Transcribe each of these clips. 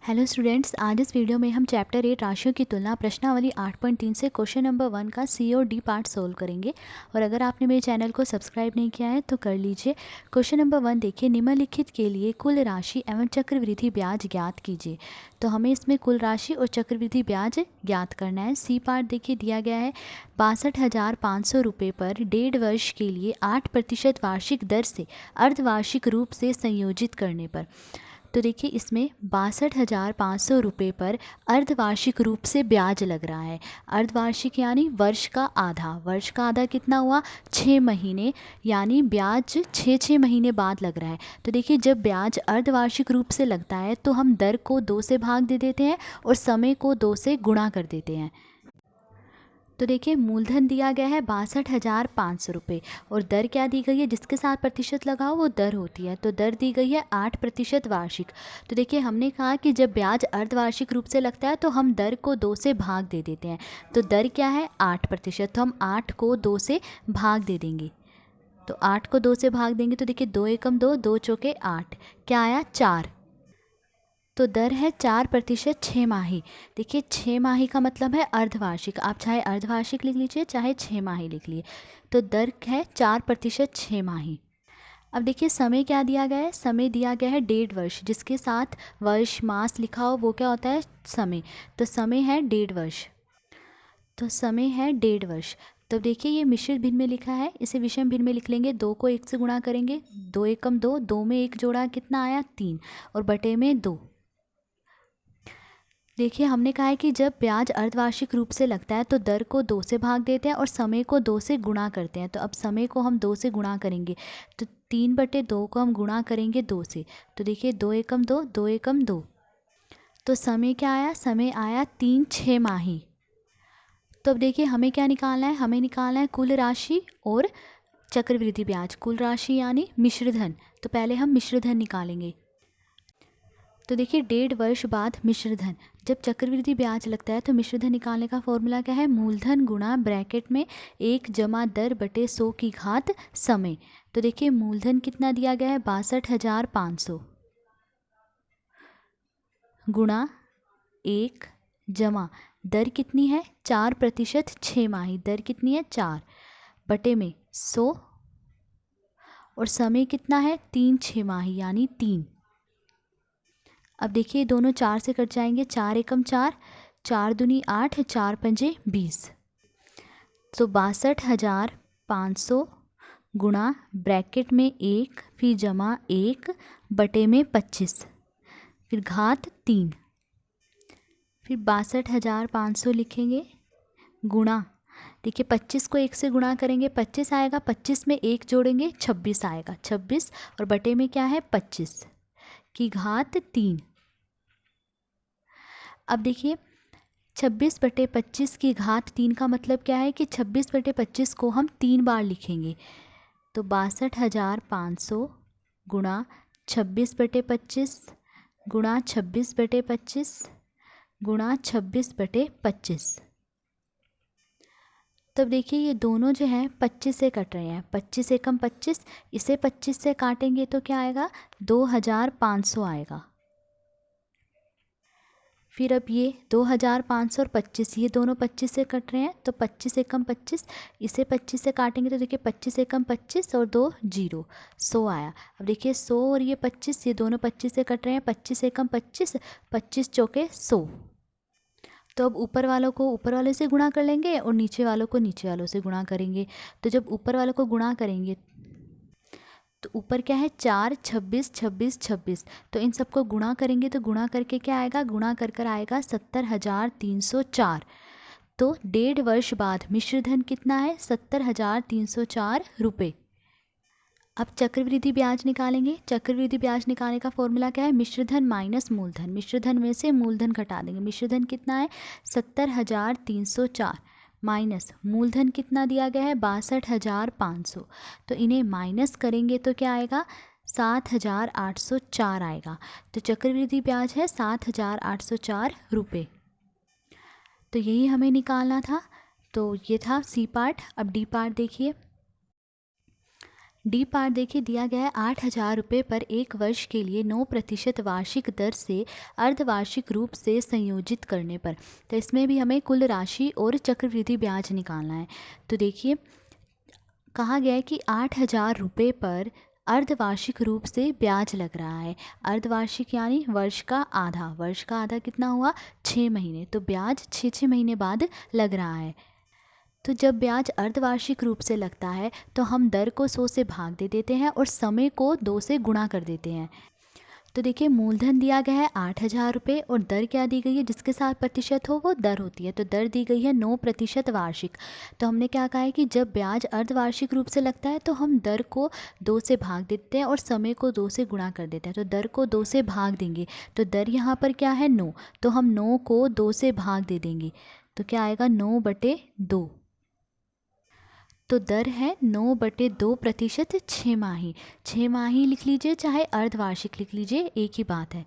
Hello students, आज इस video में हम चैप्टर 8 राशियों की तुलना प्रश्नावली 8.3 से क्वेश्चन नंबर 1 का सी और डी पार्ट सोल्व करेंगे। और अगर आपने मेरे चैनल को सब्सक्राइब नहीं किया है तो कर लीजिए। क्वेश्चन नंबर 1 देखिए, निम्नलिखित के लिए कुल राशि एवं चक्रवृद्धि ब्याज ज्ञात कीजिए। तो हमें इसमें कुल राशि और चक्रवृद्धि ब्याज ज्ञात करना है। सी पार्ट देखिए दिया गया है 62,500 रुपये पर 1.5 वर्ष के लिए 8% वार्षिक दर से अर्धवार्षिक रूप से संयोजित करने पर। तो देखिए इसमें 62,500 रुपये पर अर्धवार्षिक रूप से ब्याज लग रहा है। अर्धवार्षिक यानी वर्ष का आधा। वर्ष का आधा कितना हुआ? 6 महीने, यानी ब्याज 6 महीने बाद लग रहा है। तो देखिए जब ब्याज अर्धवार्षिक रूप से लगता है तो हम दर को 2 से भाग दे देते हैं और समय को 2 से गुणा कर देते हैं। तो देखिए मूलधन दिया गया है 62,500 रुपये और दर क्या दी गई है? जिसके साथ प्रतिशत लगा हो वो दर होती है। तो दर दी गई है 8% वार्षिक। तो देखिए हमने कहा कि जब ब्याज अर्धवार्षिक रूप से लगता है तो हम दर को 2 से भाग दे देते हैं। तो दर क्या है? 8%। तो हम 8 को 2 से भाग दे देंगे। तो 8 को 2 से भाग देंगे तो देखिए 2 एकम 2, 2 चौके 8, क्या आया? 4। तो दर है 4% 6 माही। देखिए 6 माही का मतलब है अर्धवार्षिक। आप चाहे अर्धवार्षिक लिख लीजिए चाहे 6 माही लिख लिए। तो दर है 4% 6 माही। अब देखिए समय क्या दिया गया है? समय दिया गया है 1.5 वर्ष। जिसके साथ वर्ष मास लिखा हो वो क्या होता है? समय। तो समय है 1.5 वर्ष। तो समय है 1.5 वर्ष। तो देखिए ये मिश्रित भिन्न में लिखा है, इसे विषम भिन्न में लिख लेंगे। 2 को 1 से गुणा करेंगे, 2 एकम 2, 2 में 1 जोड़ा कितना आया? 3 और बटे में 2। देखिए हमने कहा है कि जब ब्याज अर्धवार्षिक रूप से लगता है तो दर को 2 से भाग देते हैं और समय को 2 से गुणा करते हैं। तो अब समय को हम 2 से गुणा करेंगे तो 3/2 को हम गुणा करेंगे 2 से। तो देखिए 2 एकम 2, 2 एकम 2। तो समय क्या आया? समय आया 3 6 माही। तो अब देखिए हमें क्या निकालना है? हमें निकालना है कुल राशि और चक्रवृद्धि ब्याज। कुल राशि यानी मिश्रधन। तो पहले हम मिश्रधन निकालेंगे। तो देखिए 1.5 वर्ष बाद मिश्रधन। जब चक्रवृद्धि ब्याज लगता है तो मिश्रधन निकालने का फॉर्मूला क्या है? मूलधन गुणा ब्रैकेट में 1 जमा दर बटे 100 की घात समय। तो देखिए मूलधन कितना दिया गया है? 62,500 गुणा 1 जमा दर कितनी है? 4% 6 माही। दर कितनी है? 4 बटे में 100 और समय कितना है? 3 6 माही यानी 3। अब देखिए दोनों 4 से कट जाएंगे। 4 एकम 4, 4 दूनी 8, 4 पंजे 20। तो 62,500 गुणा ब्रैकेट में 1 फिर जमा 1 बटे में 25 फिर घात 3। फिर 62,500 लिखेंगे गुणा, देखिए 25 को 1 से गुणा करेंगे 25 आएगा, 25 में 1 जोड़ेंगे 26 आएगा, 26 और बटे में क्या है? 25 की घात 3। अब देखिए 26/25 की घात 3 का मतलब क्या है कि 26/25 को हम 3 बार लिखेंगे। तो 62,500 गुणा 26/25 गुणा 26/25 गुणा 26/25। तब देखिए ये दोनों जो हैं 25 से कट रहे हैं। 25 एकम 25, इसे 25 से काटेंगे तो क्या आएगा? 2,500 आएगा। फिर अब ये 2,500 और 25, ये दोनों 25 से कट रहे हैं तो 25 एकम 25, इसे 25 से काटेंगे तो देखिए 25 एकम 25 और 2 0, 100 आया। अब देखिए 100 और ये 25, ये दोनों 25 से कट रहे हैं। 25 एकम 25, 25 चौके 100। तो अब ऊपर वालों को ऊपर वाले से गुणा कर लेंगे और नीचे वालों को नीचे वालों से गुणा करेंगे। तो जब ऊपर वालों को गुणा करेंगे तो ऊपर क्या है? 4 26 26 26। तो इन सबको गुणा करेंगे तो गुणा करके क्या आएगा? गुणा कर कर आएगा 70,304। तो 1.5 वर्ष बाद मिश्रधन कितना है? 70,304 रुपये। अब चक्रवृद्धि ब्याज निकालेंगे। चक्रवृद्धि ब्याज निकालने का फॉर्मूला क्या है? मिश्रधन माइनस मूलधन। मिश्रधन में से मूलधन घटा देंगे। मिश्रधन कितना है? 70,304 माइनस मूलधन कितना दिया गया है? 62,500। तो इन्हें माइनस करेंगे तो क्या आएगा? 7,804 आएगा। तो चक्रवृद्धि ब्याज है 7,804 रुपये। तो यही हमें निकालना था। तो ये था सी पार्ट। अब डी पार्ट देखिए। डी पार्ट देखिए दिया गया है 8,000 रुपये पर एक वर्ष के लिए 9% वार्षिक दर से अर्धवार्षिक रूप से संयोजित करने पर। तो इसमें भी हमें कुल राशि और चक्रवृद्धि ब्याज निकालना है। तो देखिए कहा गया है कि 8,000 रुपये पर अर्धवार्षिक रूप से ब्याज लग रहा है। अर्धवार्षिक यानी वर्ष का आधा। वर्ष का आधा कितना हुआ? 6 महीने। तो ब्याज 6 महीने बाद लग रहा है। तो जब ब्याज अर्धवार्षिक रूप से लगता है तो हम दर को 100 से भाग दे देते हैं और समय को 2 से गुणा कर देते हैं। तो देखिए मूलधन दिया गया है 8,000 रुपये और दर क्या दी गई है? जिसके साथ प्रतिशत हो वो दर होती है। तो दर दी गई है 9% वार्षिक। तो हमने क्या कहा है कि जब ब्याज अर्धवार्षिक रूप से लगता है तो हम दर को 2 से भाग देते हैं और समय को 2 से गुणा कर देते हैं। तो दर को 2 से भाग देंगे तो दर यहाँ पर क्या है? 9। तो हम 9 को 2 से भाग दे देंगे तो क्या आएगा? 9/2। तो दर है 9/2% 6 माही। 6 माही लिख लीजिए चाहे अर्धवार्षिक लिख लीजिए, एक ही बात है।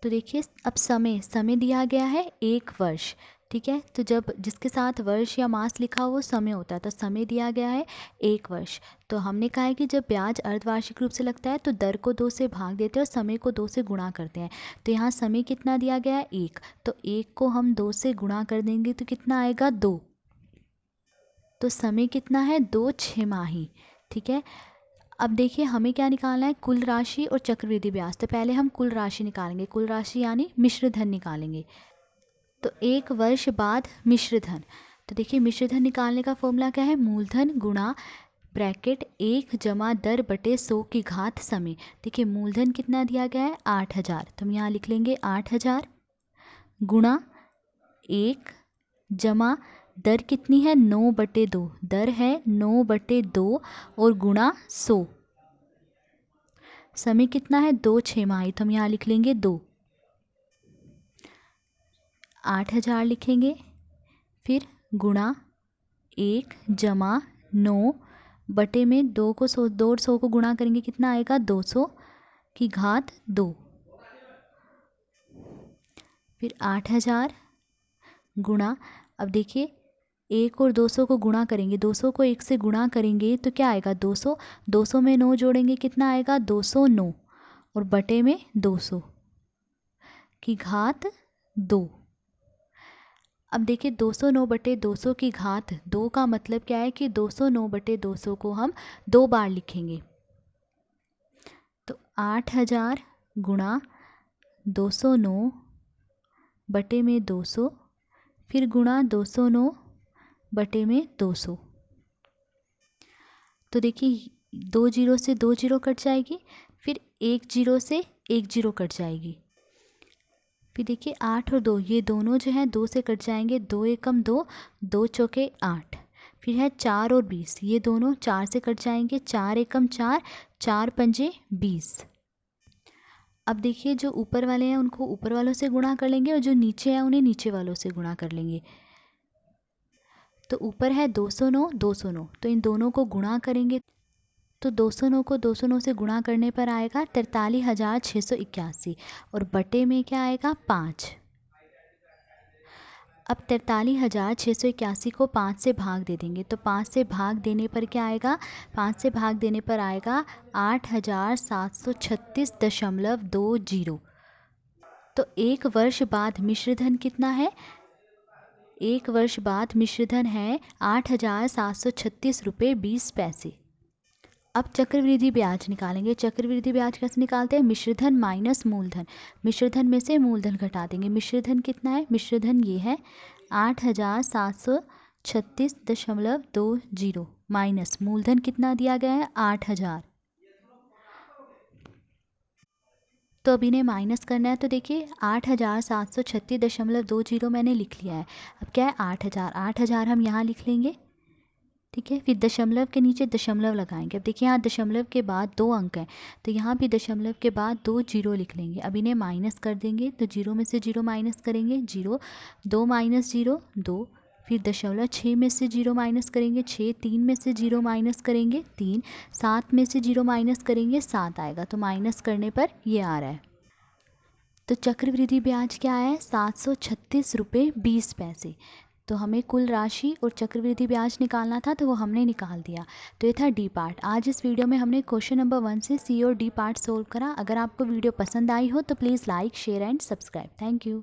तो देखिए अब समय दिया गया है 1 वर्ष। ठीक है, तो जब जिसके साथ वर्ष या मास लिखा हो वो समय होता है। तो समय दिया गया है 1 वर्ष। तो हमने कहा है कि जब ब्याज अर्धवार्षिक रूप से लगता है तो दर को 2 से भाग देते हैं और समय को 2 से गुणा करते हैं। तो यहाँ समय कितना दिया गया है? 1। तो 1 को हम 2 से गुणा कर देंगे तो कितना आएगा? 2। तो समय कितना है? 2 छमाही। ठीक है, अब देखिए हमें क्या निकालना है? कुल राशि और चक्रवृद्धि ब्याज। तो पहले हम कुल राशि निकालेंगे। कुल राशि यानी मिश्र धन निकालेंगे। तो 1 वर्ष बाद मिश्र धन। तो देखिए मिश्र धन निकालने का फॉर्मूला क्या है? मूलधन गुणा ब्रैकेट 1 जमा दर बटे 100 की घात समय। देखिए मूलधन कितना दिया गया है? 8,000। तो हम यहाँ लिख लेंगे 8,000 गुणा 1 जमा दर कितनी है? 9/2। दर है 9/2 और गुणा 100। समय कितना है? 2 छमाही। तो हम यहाँ लिख लेंगे 2। 8,000 लिखेंगे, फिर गुणा 1 जमा 9 बटे में 2 को 2 और 100 को गुणा करेंगे कितना आएगा? 200 की घात 2। फिर 8,000 गुणा, अब देखिए 1 और 200 को गुणा करेंगे, 200 को 1 से गुणा करेंगे तो क्या आएगा? 200। 200 में 9 जोड़ेंगे कितना आएगा? 209 और बटे में 200 की घात 2। अब देखिए 209/200 की घात 2 का मतलब क्या है कि 209/200 को हम 2 बार लिखेंगे। तो 8,000 गुणा 209 बटे में 200 फिर गुणा 209 बटे में 200। तो देखिए 2 जीरो से 2 जीरो कट जाएगी, फिर 1 जीरो से 1 जीरो कट जाएगी। फिर देखिए 8 और 2 ये दोनों जो हैं 2 से कट जाएंगे। 2 एकम 2, 2 चौके 8। फिर है 4 और 20 ये दोनों 4 से कट जाएंगे। 4 एकम 4, 4 पंजे 20। अब देखिए जो ऊपर वाले हैं उनको ऊपर वालों से गुणा कर लेंगे और जो नीचे हैं उन्हें नीचे वालों से गुणा कर लेंगे। तो ऊपर है 209 209, तो इन दोनों को गुणा करेंगे तो 209 को 209 से गुणा करने पर आएगा 43,681 और बटे में क्या आएगा? 5। अब 43,681 को 5 से भाग दे देंगे तो 5 से भाग देने पर क्या आएगा? 5 से भाग देने पर आएगा 8,736.20। तो 1 वर्ष बाद मिश्रधन कितना है? 1 वर्ष बाद मिश्रधन है 8,736 रुपये 20 पैसे। अब चक्रवृद्धि ब्याज निकालेंगे। चक्रवृद्धि ब्याज कैसे निकालते हैं? मिश्रधन माइनस मूलधन। मिश्रधन में से मूलधन घटा देंगे। मिश्रधन कितना है? मिश्रधन ये है 8,736.20 माइनस मूलधन कितना दिया गया है? 8,000। तो अब इन्हें माइनस करना है। तो देखिए 8,736.20 मैंने लिख लिया है। अब क्या है? 8,000। 8,000 हम यहाँ लिख लेंगे। ठीक है, फिर दशमलव के नीचे दशमलव लगाएंगे। अब देखिए यहाँ दशमलव के बाद 2 अंक हैं तो यहाँ भी दशमलव के बाद 2 जीरो लिख लेंगे। अब इन्हें माइनस कर देंगे तो 0 में से 0 माइनस करेंगे 0, 2 माइनस 0 2, फिर दशमलव 6 में से 0 माइनस करेंगे 6, 3 में से 0 माइनस करेंगे 3, 7 में से 0 माइनस करेंगे 7 आएगा। तो माइनस करने पर ये आ रहा है। तो चक्रवृद्धि ब्याज क्या है? 736 रुपये 20 पैसे। तो हमें कुल राशि और चक्रवृद्धि ब्याज निकालना था, तो वो हमने निकाल दिया। तो ये था डी पार्ट। आज इस वीडियो में हमने क्वेश्चन नंबर 1 से सी और डी पार्ट सोल्व करा। अगर आपको वीडियो पसंद आई हो तो please like, share and subscribe. Thank you.